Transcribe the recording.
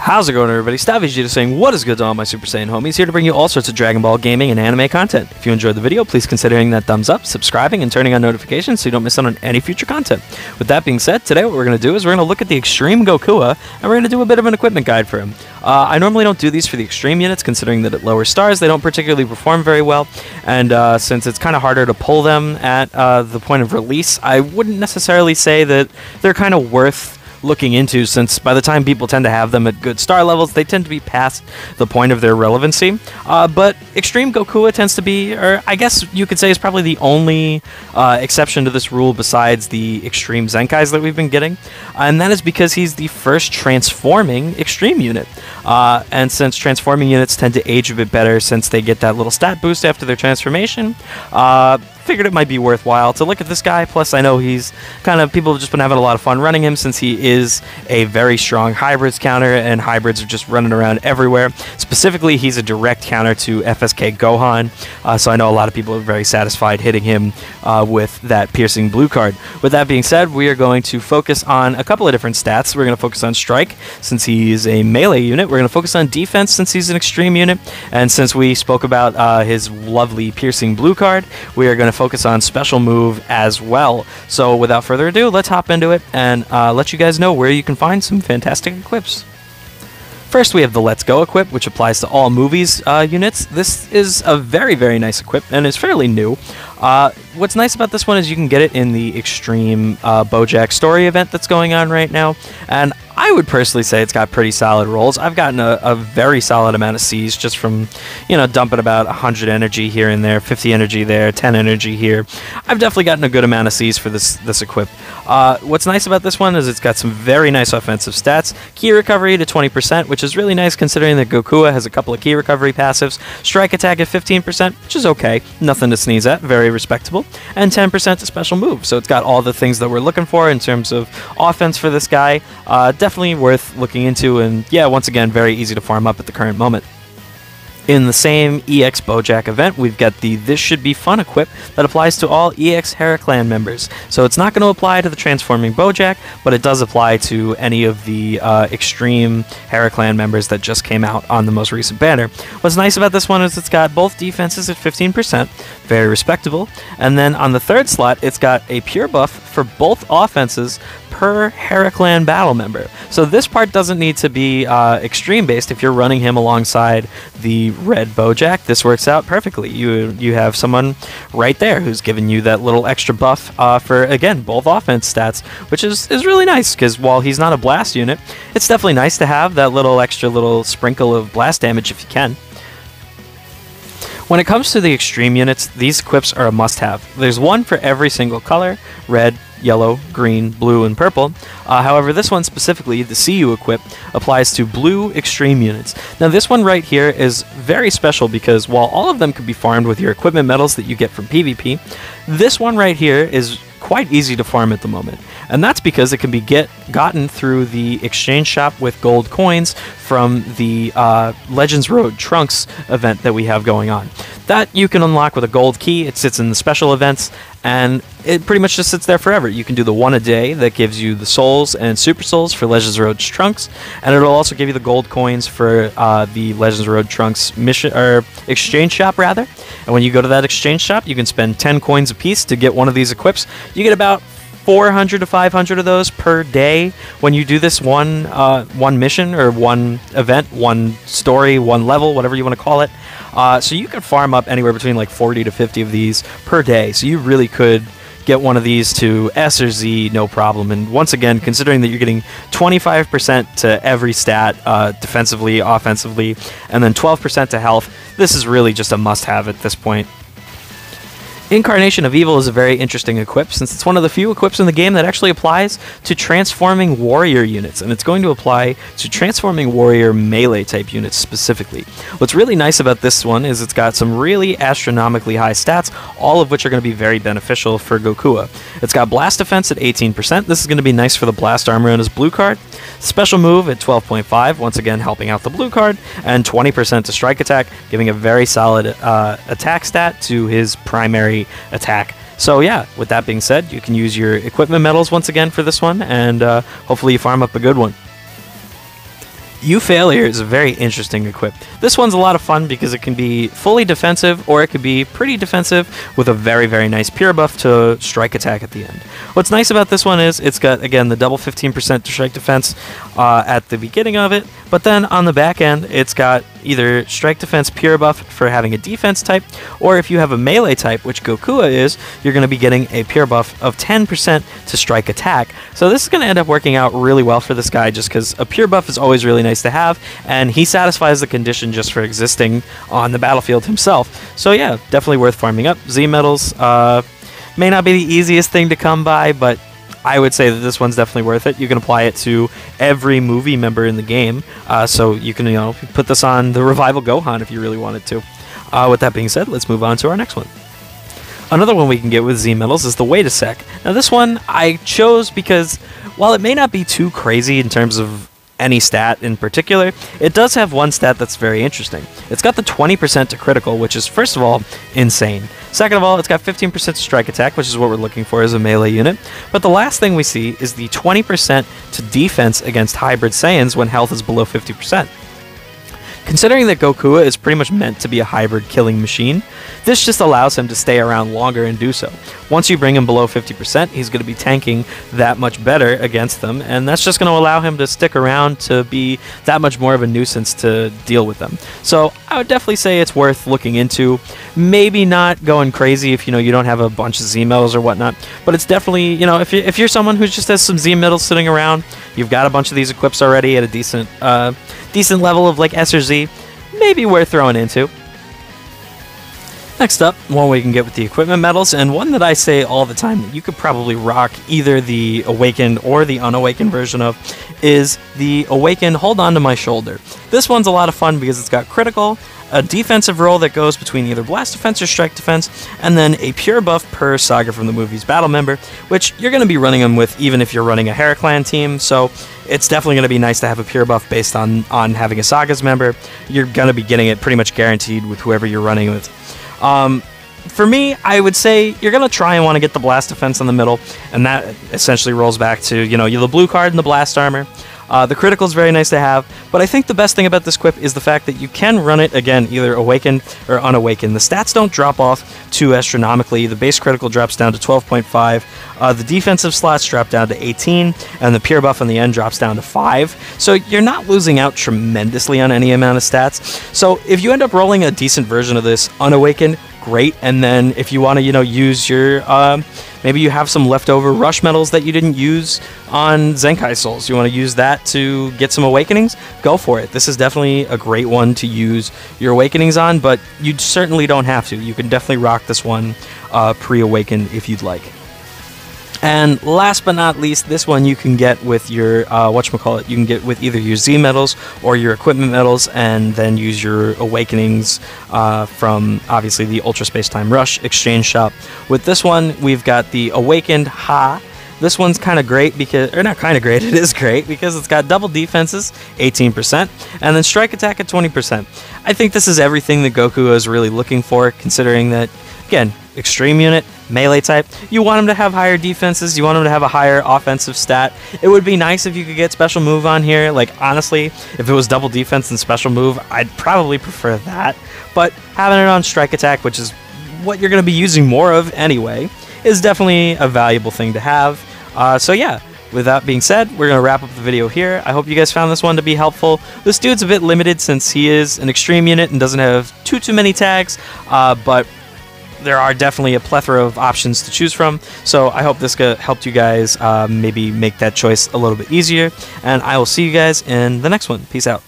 How's it going, everybody? Stop Vegeta saying what is good to all my Super Saiyan homies, here to bring you all sorts of Dragon Ball gaming and anime content. If you enjoyed the video, please consider hitting that thumbs up, subscribing, and turning on notifications so you don't miss out on any future content. With that being said, today what we're going to do is we're going to look at the Extreme Gokua, and we're going to do a bit of an equipment guide for him. I normally don't do these for the Extreme units, considering that at lower stars they don't particularly perform very well, and since it's kind of harder to pull them at the point of release, I wouldn't necessarily say that they're kind of worth looking into, since by the time people tend to have them at good star levels, they tend to be past the point of their relevancy. But Extreme Gokua tends to be, or I guess you could say is probably the only exception to this rule besides the Extreme Zenkais that we've been getting, and that is because he's the first transforming Extreme unit. And since transforming units tend to age a bit better since they get that little stat boost after their transformation, figured it might be worthwhile to look at this guy. Plus, I know he's kind of, people have just been having a lot of fun running him since he is a very strong hybrids counter, and hybrids are just running around everywhere. Specifically, he's a direct counter to FSK Gohan, so I know a lot of people are very satisfied hitting him with that piercing blue card. With that being said, we are going to focus on a couple of different stats. We're going to focus on strike, since he's a melee unit. We're going to focus on defense, since he's an extreme unit. And since we spoke about his lovely piercing blue card, we are going to focus on special move as well. So without further ado, let's hop into it and let you guys know where you can find some fantastic equips. First, we have the Let's Go equip, which applies to all movies units. This is a very, very nice equip, and is fairly new. What's nice about this one is you can get it in the Extreme Bojack story event that's going on right now, and I would personally say it's got pretty solid rolls. I've gotten a very solid amount of C's just from, you know, dumping about 100 energy here and there, 50 energy there, 10 energy here. I've definitely gotten a good amount of C's for this equip. What's nice about this one is it's got some very nice offensive stats. Key recovery to 20%, which is really nice considering that Gokua has a couple of key recovery passives. Strike attack at 15%, which is okay. Nothing to sneeze at. Very respectable. And 10% to special move. So it's got all the things that we're looking for in terms of offense for this guy. Definitely worth looking into, and yeah, once again, very easy to farm up at the current moment. In the same EX Bojack event, we've got the This Should Be Fun equip that applies to all EX Hera Clan members. So it's not going to apply to the Transforming Bojack, but it does apply to any of the Extreme Hera Clan members that just came out on the most recent banner. What's nice about this one is it's got both defenses at 15%, very respectable, and then on the third slot, it's got a pure buff for both offenses per Hera Clan battle member. So this part doesn't need to be extreme based. If you're running him alongside the red Bojack, this works out perfectly. You have someone right there who's giving you that little extra buff for, again, both offense stats, which is really nice, because while he's not a blast unit, it's definitely nice to have that little extra little sprinkle of blast damage if you can. When it comes to the extreme units, these equips are a must-have. There's one for every single color: red, yellow, green, blue, and purple. However, this one specifically, the CU equip, applies to blue extreme units. Now, this one right here is very special because while all of them could be farmed with your equipment medals that you get from PvP, this one right here is quite easy to farm at the moment. And that's because it can be gotten through the exchange shop with gold coins from the Legends Road Trunks event that we have going on. That you can unlock with a gold key. It sits in the special events, and it pretty much just sits there forever. You can do the one a day that gives you the souls and super souls for Legends Road Trunks, and it'll also give you the gold coins for the Legends Road Trunks mission, or exchange shop rather. And when you go to that exchange shop, you can spend 10 coins apiece to get one of these equips. You get about 400 to 500 of those per day when you do this one mission or one event, one story, one level, whatever you want to call it. So you can farm up anywhere between like 40 to 50 of these per day. So you really could get one of these to S or Z, no problem. And once again, considering that you're getting 25% to every stat, defensively, offensively, and then 12% to health, this is really just a must-have at this point. Incarnation of Evil is a very interesting equip, since it's one of the few equips in the game that actually applies to transforming warrior units, and it's going to apply to transforming warrior melee type units specifically. What's really nice about this one is it's got some really astronomically high stats, all of which are going to be very beneficial for Gokua. It's got blast defense at 18%. This is going to be nice for the blast armor on his blue card. Special move at 12.5, once again helping out the blue card, and 20% to strike attack, giving a very solid attack stat to his primary attack. So yeah, with that being said, you can use your equipment medals once again for this one, and hopefully you farm up a good one. You Failure is a very interesting equip. This one's a lot of fun because it can be fully defensive or it could be pretty defensive with a very, very nice pure buff to strike attack at the end. What's nice about this one is it's got, again, the double 15% to strike defense at the beginning of it, but then on the back end, it's got either strike defense pure buff for having a defense type, or if you have a melee type, which Gokua is, you're going to be getting a pure buff of 10% to strike attack. So this is going to end up working out really well for this guy just because a pure buff is always really nice to have, and he satisfies the condition just for existing on the battlefield himself. So yeah, definitely worth farming up. Z medals may not be the easiest thing to come by, but I would say that this one's definitely worth it. You can apply it to every movie member in the game, so you can, put this on the Revival Gohan if you really wanted to. With that being said, let's move on to our next one. Another one we can get with Z medals is the Wait a Sec. Now this one I chose because while it may not be too crazy in terms of any stat in particular, it does have one stat that's very interesting. It's got the 20% to critical, which is, first of all, insane. Second of all, it's got 15% to strike attack, which is what we're looking for as a melee unit. But the last thing we see is the 20% to defense against hybrid Saiyans when health is below 50%. Considering that Gokua is pretty much meant to be a hybrid killing machine, this just allows him to stay around longer and do so. Once you bring him below 50%, he's going to be tanking that much better against them, and that's just going to allow him to stick around to be that much more of a nuisance to deal with them. So I would definitely say it's worth looking into. Maybe not going crazy if you don't have a bunch of Z medals or whatnot, but it's definitely, if you're someone who just has some Z medals sitting around, you've got a bunch of these equips already at a decent level of like S or Z, maybe worth throwing into. Next up, one we can get with the equipment medals, and one that I say all the time that you could probably rock either the awakened or the unawakened version of is the awakened Hold On to My Shoulder. This one's a lot of fun because it's got critical, a defensive roll that goes between either blast defense or strike defense, and then a pure buff per Saga from the Movie's battle member, which you're going to be running them with even if you're running a Heraclan team, so it's definitely going to be nice to have a pure buff based on having a Saga's member. You're going to be getting it pretty much guaranteed with whoever you're running with. For me, I would say you're going to try and want to get the blast defense in the middle, and that essentially rolls back to, the blue card and the blast armor. The critical is very nice to have, but I think the best thing about this equip is the fact that you can run it, again, either awakened or unawakened. The stats don't drop off too astronomically. The base critical drops down to 12.5, the defensive slots drop down to 18, and the pure buff on the end drops down to 5. So you're not losing out tremendously on any amount of stats. So if you end up rolling a decent version of this unawakened, great. And then if you want to, use your, maybe you have some leftover rush medals that you didn't use on Zenkai Souls. You want to use that to get some awakenings? Go for it. This is definitely a great one to use your awakenings on, but you certainly don't have to. You can definitely rock this one pre-awakened if you'd like. And last but not least, this one you can get with your, you can get with either your Z medals or your equipment medals, and then use your awakenings from, obviously, the Ultra Space Time Rush exchange shop. With this one, we've got the Awakened Ha. This one's kind of great because, or not kind of great, it is great because it's got double defenses, 18%, and then strike attack at 20%. I think this is everything that Goku is really looking for, considering that, again, extreme unit, melee type, you want him to have higher defenses, you want him to have a higher offensive stat. It would be nice if you could get special move on here. Like, honestly, if it was double defense and special move, I'd probably prefer that. But having it on strike attack, which is what you're going to be using more of anyway, is definitely a valuable thing to have. So yeah, with that being said, we're going to wrap up the video here. I hope you guys found this one to be helpful. This dude's a bit limited since he is an extreme unit and doesn't have too many tags, but there are definitely a plethora of options to choose from, so I hope this helped you guys maybe make that choice a little bit easier, and I will see you guys in the next one. Peace out.